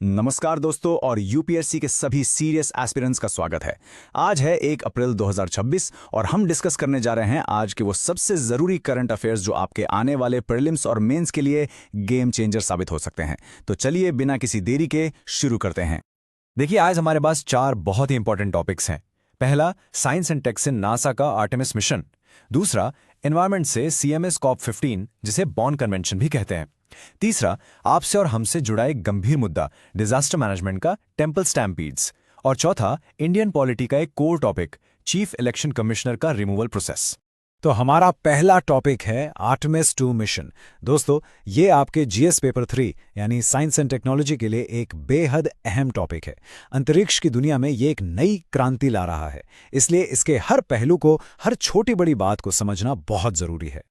नमस्कार दोस्तों और यूपीएससी के सभी सीरियस एस्पिरेंट्स का स्वागत है। आज है 1 अप्रैल 2026 और हम डिस्कस करने जा रहे हैं आज के वो सबसे ज़रूरी करंट अफेयर्स जो आपके आने वाले प्रीलिम्स और मेंस के लिए गेम चेंजर साबित हो सकते हैं। तो चलिए बिना किसी देरी के शुरू करते हैं। देखिए, आज हमारे पास 4 बहुत ही इंपॉर्टेंट टॉपिक्स हैं। पहला, साइंस एंड टेक से नासा का आर्टेमिस मिशन। दूसरा, एनवायरनमेंट से सीएमएस COP15 जिसे बॉन कन्वेंशन भी कहते हैं। तीसरा, आपसे और हमसे जुड़ा एक गंभीर मुद्दा, डिजास्टर मैनेजमेंट का टेम्पल स्टैम्पीड्स। और चौथा, इंडियन पॉलिटी का एक core topic, chief election commissioner का रिमूवल प्रोसेस। तो हमारा पहला टॉपिक है आर्टेमिस 2 मिशन। दोस्तों, ये आपके जीएस पेपर 3 यानी साइंस एंड टेक्नोलॉजी के लिए एक बेहद अहम टॉपिक है। अंतरिक्ष की दुनिया में ये एक नई क्रांति ला रहा है, इसलिए इसके हर पहलू को, हर छोटी बड़ी बात को समझना बहुत जरूरी है।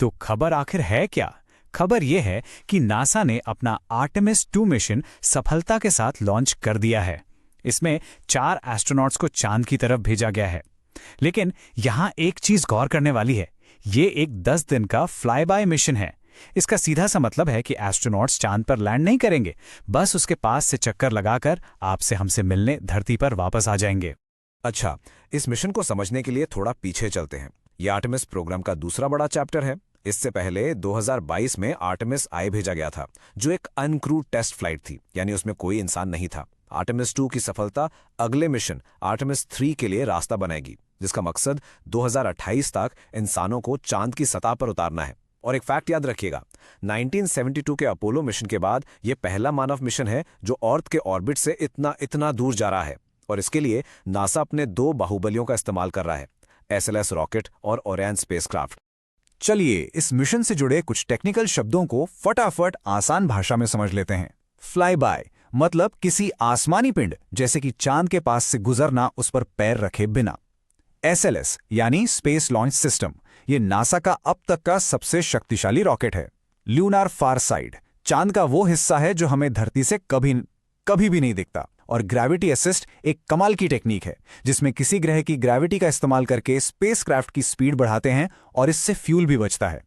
तो खबर आखिर है क्या? खबर यह है कि नासा ने अपना आर्टेमिस 2 मिशन सफलता के साथ लॉन्च कर दिया है। इसमें 4 एस्ट्रोनॉट्स को चांद की तरफ भेजा गया है। लेकिन यहां एक चीज गौर करने वाली है, ये एक 10 दिन का फ्लाई बाय मिशन है। इसका सीधा सा मतलब है कि एस्ट्रोनॉट्स चांद पर लैंड नहीं करेंगे, बस उसके पास से चक्कर लगाकर आपसे हमसे मिलने धरती पर वापस आ जाएंगे। अच्छा, इस मिशन को समझने के लिए थोड़ा पीछे चलते हैं। यह आर्टेमिस प्रोग्राम का दूसरा बड़ा चैप्टर है। इससे पहले 2022 में आर्टेमिस आई भेजा गया था, जो एक अनक्रूड टेस्ट फ्लाइट थी, यानी उसमें कोई इंसान नहीं था। आर्टेमिस 2 की सफलता अगले मिशन आर्टेमिस 3 के लिए रास्ता बनाएगी, जिसका मकसद 2028 तक इंसानों को चांद की सतह पर उतारना है। और एक फैक्ट याद रखिएगा, 1972 के अपोलो मिशन के बाद यह पहला मानव मिशन है जो अर्थ के ऑर्बिट से इतना दूर जा रहा है। और इसके लिए नासा अपने 2 बाहुबलियों का इस्तेमाल कर रहा है, SLS रॉकेट और ओरियन स्पेसक्राफ्ट। चलिए इस मिशन से जुड़े कुछ टेक्निकल शब्दों को फटाफट आसान भाषा में समझ लेते हैं। फ्लाई बाय मतलब किसी आसमानी पिंड जैसे कि चांद के पास से गुजरना उस पर पैर रखे बिना। SLS यानी स्पेस लॉन्च सिस्टम, ये नासा का अब तक का सबसे शक्तिशाली रॉकेट है। ल्यूनार फार साइड, चांद का वो हिस्सा है जो हमें धरती से कभी भी नहीं दिखता। और ग्रेविटी असिस्ट एक कमाल की टेक्निक है जिसमें किसी ग्रह की ग्रेविटी का इस्तेमाल करके स्पेसक्राफ्ट की स्पीड बढ़ाते हैं और इससे फ्यूल भी बचता है।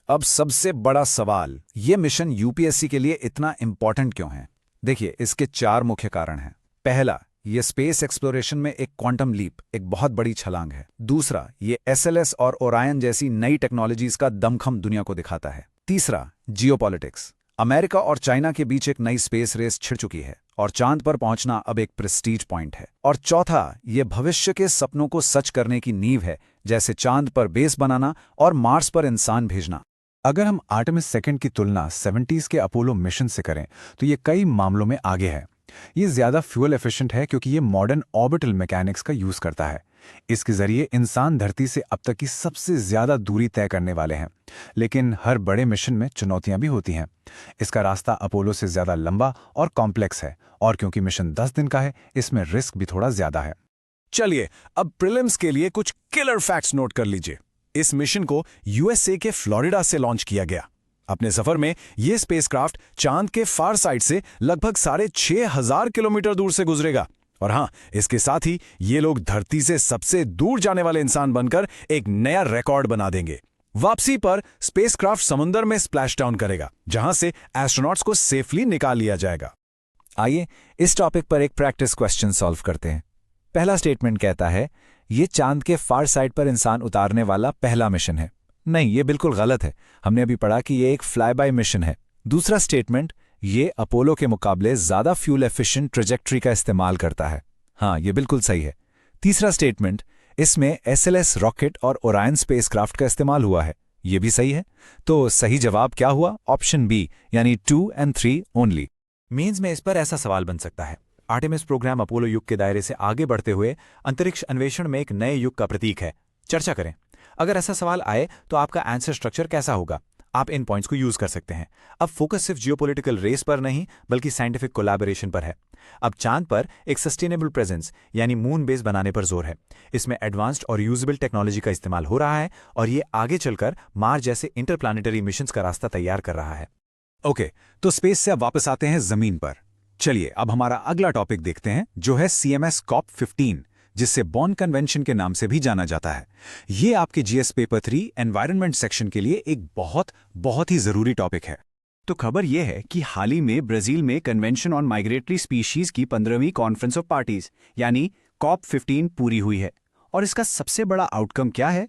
अब सबसे बड़ा सवाल, ये मिशन यूपीएससी के लिए इतना इंपॉर्टेंट क्यों है? देखिए, इसके 4 मुख्य कारण हैं। पहला, ये स्पेस एक्सप्लोरेशन में एक क्वांटम लीप, एक बहुत बड़ी छलांग है। दूसरा, ये SLS और ओरायन जैसी नई टेक्नोलॉजीज का दमखम दुनिया को दिखाता है। तीसरा, जियोपॉलिटिक्स, अमेरिका और चाइना के बीच एक नई स्पेस रेस छिड़ चुकी है और चांद पर पहुंचना अब एक प्रेस्टीज पॉइंट है। और चौथा, ये भविष्य के सपनों को सच करने की नींव है, जैसे चांद पर बेस बनाना और मार्स पर इंसान भेजना। अगर हम आर्टेमिस 2 की तुलना 70s के अपोलो मिशन से करें तो ये कई मामलों में आगे है। ये ज्यादा फ्यूल एफिशिएंट है क्योंकि ये मॉडर्न ऑर्बिटल मैकेनिक्स का यूज करता है। इसके जरिए इंसान धरती से अब तक की सबसे ज्यादा दूरी तय करने वाले हैं। लेकिन हर बड़े मिशन में चुनौतियां भी होती हैं। इसका रास्ता अपोलो से ज्यादा लंबा और कॉम्प्लेक्स है, और क्योंकि मिशन 10 दिन का है, इसमें रिस्क भी थोड़ा ज्यादा है। चलिए अब प्रीलिम्स के लिए कुछ किलर फैक्ट्स नोट कर लीजिए। इस मिशन को यूएसए के फ्लोरिडा से लॉन्च किया गया। अपने सफर में यह स्पेसक्राफ्ट चांद के फार साइड से लगभग 6,500 किलोमीटर दूर से गुजरेगा। और हां, इसके साथ ही ये लोग धरती से सबसे दूर जाने वाले इंसान बनकर एक नया रिकॉर्ड बना देंगे। वापसी पर स्पेसक्राफ्ट समुद्र में स्प्लैश डाउन करेगा, जहां से एस्ट्रोनॉट्स को सेफली निकाल लिया जाएगा। आइए इस टॉपिक पर एक प्रैक्टिस क्वेश्चन सॉल्व करते हैं। पहला स्टेटमेंट कहता है, ये चांद के फार साइड पर इंसान उतारने वाला पहला मिशन है। नहीं, ये बिल्कुल गलत है। हमने अभी पढ़ा कि ये एक फ्लाई बाय मिशन है। दूसरा स्टेटमेंट, ये अपोलो के मुकाबले ज्यादा फ्यूल एफिशिएंट ट्रेजेक्टरी का इस्तेमाल करता है। हाँ, ये बिल्कुल सही है। तीसरा स्टेटमेंट, इसमें SLS रॉकेट और ओरायन स्पेसक्राफ्ट का इस्तेमाल हुआ है। ये भी सही है। तो सही जवाब क्या हुआ? ऑप्शन बी, यानी 2 और 3 ओनली। मेंस में इस पर ऐसा सवाल बन सकता है, आर्टेमिस प्रोग्राम अपोलो युग के दायरे से आगे बढ़ते हुए अंतरिक्ष अन्वेषण में एक नए युग का प्रतीक है। चर्चा करें। अगर ऐसा सवाल आए तो आपका आंसर स्ट्रक्चर कैसा होगा? आप इन पॉइंट्स को यूज कर सकते हैं। अब फोकस सिर्फ जियोपॉलिटिकल रेस पर नहीं बल्कि साइंटिफिक कोलैबोरेशन पर है। अब चांद पर एक सस्टेनेबल प्रेजेंस यानी मून बेस बनाने पर जोर है। इसमें एडवांस्ड और यूजेबल टेक्नोलॉजी का इस्तेमाल हो रहा है और ये आगे चलकर मार्स जैसे इंटरप्लानिटरी मिशंस का रास्ता तैयार कर रहा है। ओके, तो स्पेस से अब वापस आते हैं जमीन पर। चलिए अब हमारा अगला टॉपिक देखते हैं, जो है CMS COP15, जिससे बॉन कन्वेंशन के नाम से भी जाना जाता है। ये आपके जीएस पेपर 3 एनवायरनमेंट सेक्शन के लिए एक बहुत ही जरूरी टॉपिक है। तो खबर यह है कि हाल ही में ब्राजील में कन्वेंशन ऑन माइग्रेटरी स्पीशीज की 15वीं कॉन्फ्रेंस ऑफ पार्टीज यानी COP15 पूरी हुई है। और इसका सबसे बड़ा आउटकम क्या है?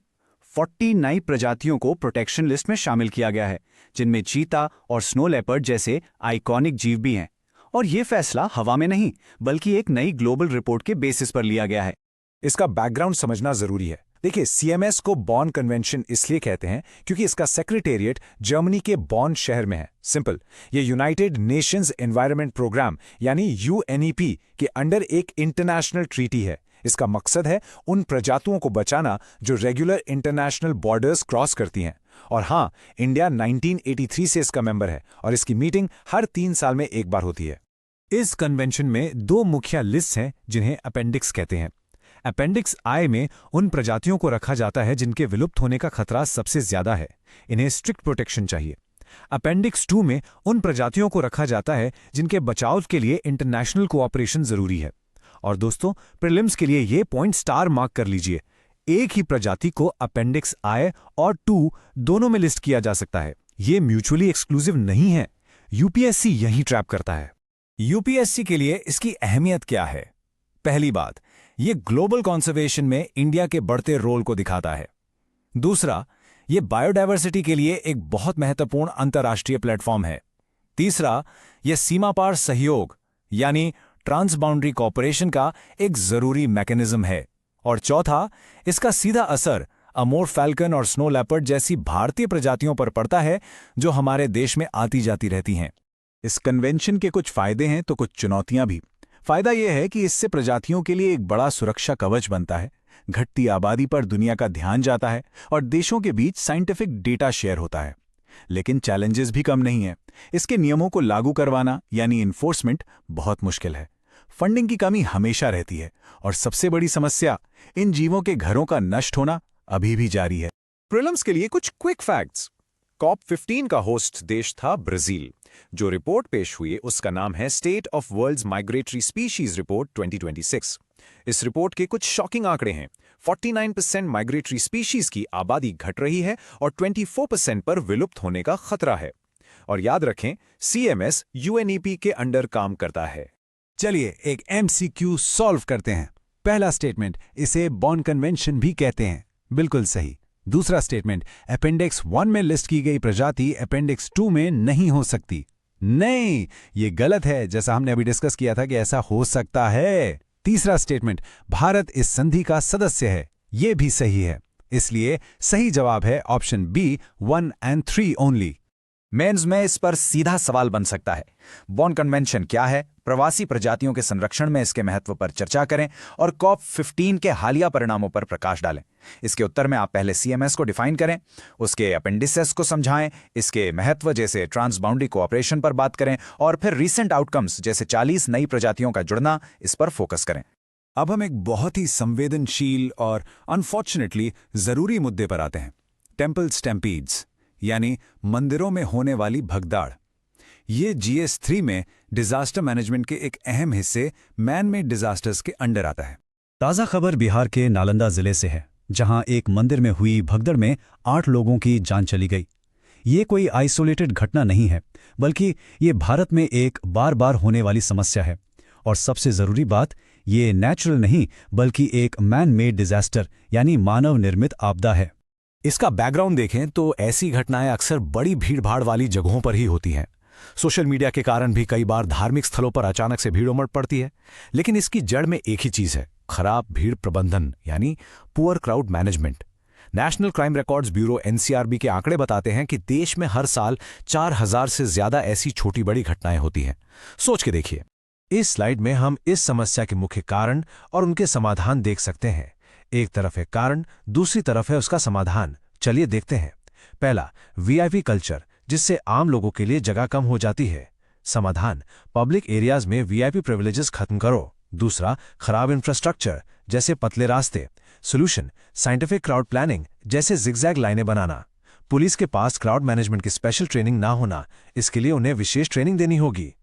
40 नई प्रजातियों को प्रोटेक्शन लिस्ट में शामिल किया गया है, जिनमें चीता और स्नो लेपर्ड जैसे आइकॉनिक जीव भी हैं। और ये फैसला हवा में नहीं, बल्कि एक नई ग्लोबल रिपोर्ट के बेसिस पर लिया गया है। इसका बैकग्राउंड समझना जरूरी है। देखिए, CMS को बॉन कन्वेंशन इसलिए कहते हैं क्योंकि इसका सेक्रेटेरिएट जर्मनी के बॉन शहर में है। सिंपल, ये यूनाइटेड नेशंस एनवायरनमेंट प्रोग्राम यानी UNEP के अंडर एक इंटरनेशनल ट्रीटी है। इसका मकसद है उन प्रजातियों को बचाना जो रेगुलर इंटरनेशनल बॉर्डर्स क्रॉस करती हैं। और हाँ, इंडिया 1983 से इसका मेंबर है और इसकी मीटिंग हर 3 साल में एक बार होती है। इस कन्वेंशन में 2 मुख्य लिस्ट हैं जिन्हें अपेंडिक्स कहते हैं। अपेंडिक्स I में उन प्रजातियों को रखा जाता है जिनके विलुप्त होने का खतरा सबसे ज्यादा है, इन्हें स्ट्रिक्ट प्रोटेक्शन चाहिए। अपेंडिक्स 2 में उन प्रजातियों को रखा जाता है जिनके बचाव के लिए इंटरनेशनल कोऑपरेशन जरूरी है। और दोस्तों, प्रीलिम्स के लिए ये पॉइंट स्टार मार्क कर लीजिए। एक ही प्रजाति को अपेंडिक्स I और 2 दोनों में लिस्ट किया जा सकता है। ये म्यूचुअली एक्सक्लूसिव नहीं है। UPSC यही ट्रैप करता है। UPSC के लिए इसकी अहमियत क्या है? पहली बात, ये ग्लोबल कंजर्वेशन में इंडिया के बढ़ते रोल को दिखाता है। दूसरा, ये बायोडायवर्सिटी के लिए एक बहुत महत्वपूर्ण अंतर्राष्ट्रीय प्लेटफॉर्म है। तीसरा, यह सीमापार सहयोग यानी ट्रांसबाउंड्री कोऑपरेशन का एक जरूरी मैकेनिज्म है। और चौथा, इसका सीधा असर अमोर फैल्कन और स्नो लेपर्ड जैसी भारतीय प्रजातियों पर पड़ता है जो हमारे देश में आती जाती रहती हैं। इस कन्वेंशन के कुछ फायदे हैं तो कुछ चुनौतियां भी। फायदा यह है कि इससे प्रजातियों के लिए एक बड़ा सुरक्षा कवच बनता है, घटती आबादी पर दुनिया का ध्यान जाता है और देशों के बीच साइंटिफिक डेटा शेयर होता है। लेकिन चैलेंजेस भी कम नहीं है। इसके नियमों को लागू करवाना यानी इन्फोर्समेंट बहुत मुश्किल है। फंडिंग की कमी हमेशा रहती है और सबसे बड़ी समस्या, इन जीवों के घरों का नष्ट होना अभी भी जारी है। प्रीलिम्स के लिए कुछ क्विक फैक्ट्स। COP15 का होस्ट देश था ब्राजील। जो रिपोर्ट पेश हुई उसका नाम है state of world's migratory species report 2026। इस रिपोर्ट के कुछ शॉकिंग आंकड़े हैं। 49% माइग्रेटरी स्पीशीज की आबादी घट रही है और 24% पर विलुप्त होने का खतरा है। और याद रखें, CMS UNEP के अंडर काम करता है। चलिए एक MCQ सॉल्व करते हैं। पहला स्टेटमेंट, इसे बॉन कन्वेंशन भी कहते हैं। बिल्कुल सही। दूसरा स्टेटमेंट, अपेंडिक्स 1 में लिस्ट की गई प्रजाति अपेंडिक्स 2 में नहीं हो सकती। नहीं, ये गलत है, जैसा हमने अभी डिस्कस किया था कि ऐसा हो सकता है। तीसरा स्टेटमेंट, भारत इस संधि का सदस्य है। ये भी सही है। इसलिए सही जवाब है ऑप्शन B 1 और 3 ओनली। मेंस में इस पर सीधा सवाल बन सकता है, बॉन कन्वेंशन क्या है, प्रवासी प्रजातियों के संरक्षण में इसके महत्व पर चर्चा करें और COP15 के हालिया परिणामों पर प्रकाश डालें। इसके उत्तर में आप पहले CMS को डिफाइन करें, उसके अपेंडिसेस को समझाएं, इसके महत्व जैसे ट्रांसबाउंड्री कोऑपरेशन पर बात करें और फिर रीसेंट आउटकम्स जैसे 40 नई प्रजातियों का जुड़ना, इस पर फोकस करें। अब हम एक बहुत ही संवेदनशील और अनफॉर्चुनेटली जरूरी मुद्दे पर आते हैं, टेम्पल स्टैम्पीड्स यानी मंदिरों में होने वाली भगदाड़। ये GS3 में डिजास्टर मैनेजमेंट के एक अहम हिस्से मैन मेड डिजास्टर्स के अंडर आता है। ताज़ा खबर बिहार के नालंदा जिले से है, जहां एक मंदिर में हुई भगदड़ में 8 लोगों की जान चली गई। ये कोई आइसोलेटेड घटना नहीं है, बल्कि ये भारत में एक बार बार होने वाली समस्या है। और सबसे ज़रूरी बात, ये नेचुरल नहीं बल्कि एक मैन मेड डिजास्टर यानी मानव निर्मित आपदा है। इसका बैकग्राउंड देखें तो ऐसी घटनाएं अक्सर बड़ी भीड़भाड़ वाली जगहों पर ही होती हैं। सोशल मीडिया के कारण भी कई बार धार्मिक स्थलों पर अचानक से भीड़ उमड़ पड़ती है। लेकिन इसकी जड़ में एक ही चीज है, खराब भीड़ प्रबंधन यानी poor crowd management. National crime records bureau NCRB के आंकड़े बताते हैं कि देश में हर साल 4000 से ज्यादा ऐसी छोटी बड़ी घटनाएं होती हैं। सोच के देखिए। इस स्लाइड में हम इस समस्या के मुख्य कारण और उनके समाधान देख सकते हैं। एक तरफ है कारण, दूसरी तरफ है उसका समाधान। चलिए देखते हैं। पहला, VIP कल्चर, जिससे आम लोगों के लिए जगह कम हो जाती है। समाधान, पब्लिक एरियाज में VIP प्रिविलेजेस खत्म करो। दूसरा, खराब इंफ्रास्ट्रक्चर जैसे पतले रास्ते। सॉल्यूशन, साइंटिफिक क्राउड प्लानिंग जैसे जिगजैग लाइनें बनाना। पुलिस के पास क्राउड मैनेजमेंट की स्पेशल ट्रेनिंग ना होना, इसके लिए उन्हें विशेष ट्रेनिंग देनी होगी।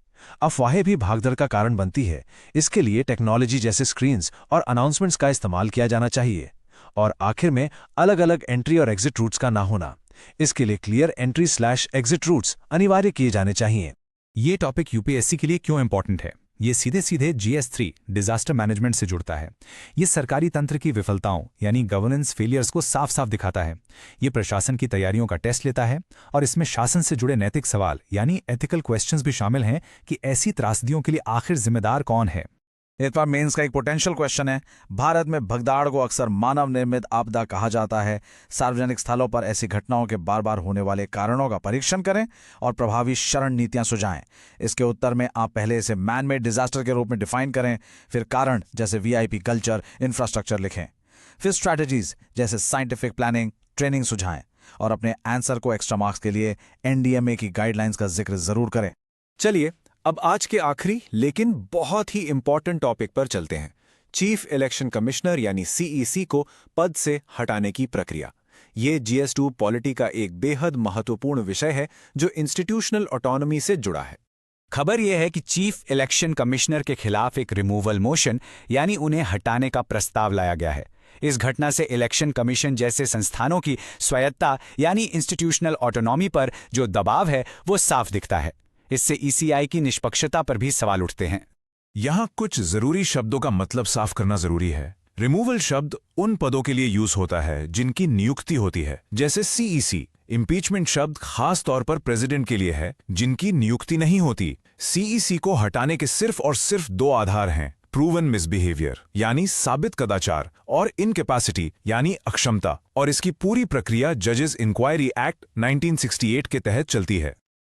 अफवाहें भी भागदड़ का कारण बनती है, इसके लिए टेक्नोलॉजी जैसे स्क्रीन्स और अनाउंसमेंट्स का इस्तेमाल किया जाना चाहिए। और आखिर में अलग अलग एंट्री और एग्जिट रूट्स का ना होना, इसके लिए क्लियर एंट्री/एग्जिट रूट्स अनिवार्य किए जाने चाहिए। ये टॉपिक यूपीएससी के लिए क्यों इंपॉर्टेंट है? ये सीधे सीधे GS3 डिजास्टर मैनेजमेंट से जुड़ता है। ये सरकारी तंत्र की विफलताओं यानी गवर्नेंस फेलियर्स को साफ साफ दिखाता है। ये प्रशासन की तैयारियों का टेस्ट लेता है और इसमें शासन से जुड़े नैतिक सवाल यानी एथिकल क्वेश्चंस भी शामिल हैं कि ऐसी त्रासदियों के लिए आखिर जिम्मेदार कौन है। इस बार मेंस का एक पोटेंशियल क्वेश्चन है। भारत में भगदड़ को अक्सर मानव निर्मित आपदा कहा जाता है। सार्वजनिक स्थलों पर ऐसी घटनाओं के बार बार होने वाले कारणों का परीक्षण करें और प्रभावी शरण नीतियां सुझाएं। इसके उत्तर में आप पहले इसे मैन मेड डिजास्टर के रूप में डिफाइन करें, फिर कारण जैसे VIP कल्चर, इंफ्रास्ट्रक्चर लिखें, फिर स्ट्रैटेजीज जैसे साइंटिफिक प्लानिंग, ट्रेनिंग सुझाएं और अपने आंसर को एक्स्ट्रा मार्क्स के लिए NDMA की गाइडलाइंस का जिक्र जरूर करें। चलिए अब आज के आखिरी लेकिन बहुत ही इंपॉर्टेंट टॉपिक पर चलते हैं। चीफ इलेक्शन कमिश्नर यानी CEC को पद से हटाने की प्रक्रिया। ये GS2 पॉलिटी का एक बेहद महत्वपूर्ण विषय है जो इंस्टीट्यूशनल ऑटोनॉमी से जुड़ा है। खबर यह है कि चीफ इलेक्शन कमिश्नर के खिलाफ एक रिमूवल मोशन यानी उन्हें हटाने का प्रस्ताव लाया गया है। इस घटना से इलेक्शन कमीशन जैसे संस्थानों की स्वायत्ता यानी इंस्टीट्यूशनल ऑटोनॉमी पर जो दबाव है वो साफ दिखता है। इससे ECI की निष्पक्षता पर भी सवाल उठते हैं। यहां कुछ जरूरी शब्दों का मतलब साफ करना जरूरी है। रिमूवल शब्द उन पदों के लिए यूज होता है जिनकी नियुक्ति होती है, जैसे CEC। इम्पीचमेंट शब्द खास तौर पर प्रेसिडेंट के लिए है जिनकी नियुक्ति नहीं होती। CEC को हटाने के सिर्फ और सिर्फ 2 आधार हैं, प्रूवन मिसबिहेवियर यानी साबित कदाचार और इनकैपेसिटी यानी अक्षमता, और इसकी पूरी प्रक्रिया जजेस इंक्वायरी एक्ट 1968 के तहत चलती है।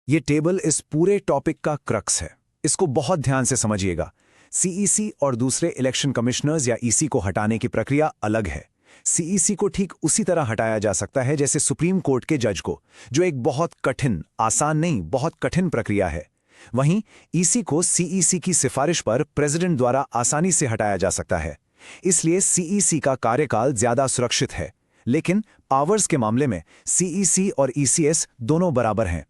ये टेबल इस पूरे टॉपिक का क्रक्स है, इसको बहुत ध्यान से समझिएगा। CEC और दूसरे इलेक्शन कमिश्नर्स या EC को हटाने की प्रक्रिया अलग है। CEC को ठीक उसी तरह हटाया जा सकता है जैसे सुप्रीम कोर्ट के जज को, जो एक बहुत कठिन, आसान नहीं बहुत कठिन प्रक्रिया है। वहीं EC को CEC की सिफारिश पर प्रेसिडेंट द्वारा आसानी से हटाया जा सकता है। इसलिए CEC का कार्यकाल ज्यादा सुरक्षित है, लेकिन पावर्स के मामले में CEC और ECS दोनों बराबर हैं।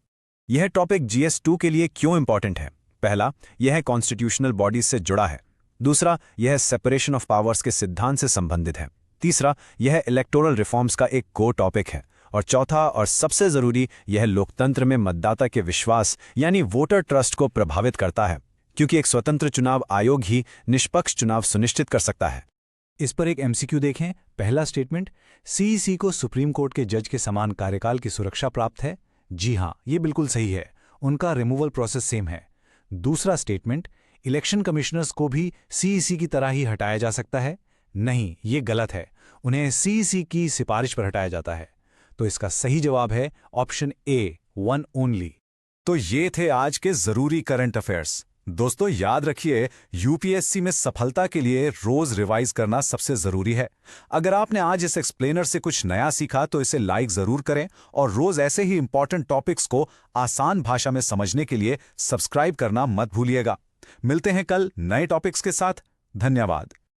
यह टॉपिक GS2 के लिए क्यों इंपॉर्टेंट है? पहला, यह कॉन्स्टिट्यूशनल बॉडीज से जुड़ा है। दूसरा, यह सेपरेशन ऑफ पावर्स के सिद्धांत से संबंधित है। तीसरा, यह इलेक्टोरल रिफॉर्म्स का एक कोर टॉपिक है। और चौथा और सबसे जरूरी, यह लोकतंत्र में मतदाता के विश्वास यानी वोटर ट्रस्ट को प्रभावित करता है, क्योंकि एक स्वतंत्र चुनाव आयोग ही निष्पक्ष चुनाव सुनिश्चित कर सकता है। इस पर एक MCQ देखें। पहला स्टेटमेंट, CEC को सुप्रीम कोर्ट के जज के समान कार्यकाल की सुरक्षा प्राप्त है। जी हां, ये बिल्कुल सही है, उनका रिमूवल प्रोसेस सेम है। दूसरा स्टेटमेंट, इलेक्शन कमिश्नर्स को भी CEC की तरह ही हटाया जा सकता है। नहीं, ये गलत है, उन्हें CEC की सिफारिश पर हटाया जाता है। तो इसका सही जवाब है ऑप्शन A, 1 ओनली। तो ये थे आज के जरूरी करंट अफेयर्स। दोस्तों याद रखिए, यूपीएससी में सफलता के लिए रोज रिवाइज करना सबसे जरूरी है। अगर आपने आज इस एक्सप्लेनर से कुछ नया सीखा तो इसे लाइक जरूर करें और रोज ऐसे ही इंपॉर्टेंट टॉपिक्स को आसान भाषा में समझने के लिए सब्सक्राइब करना मत भूलिएगा। मिलते हैं कल नए टॉपिक्स के साथ। धन्यवाद।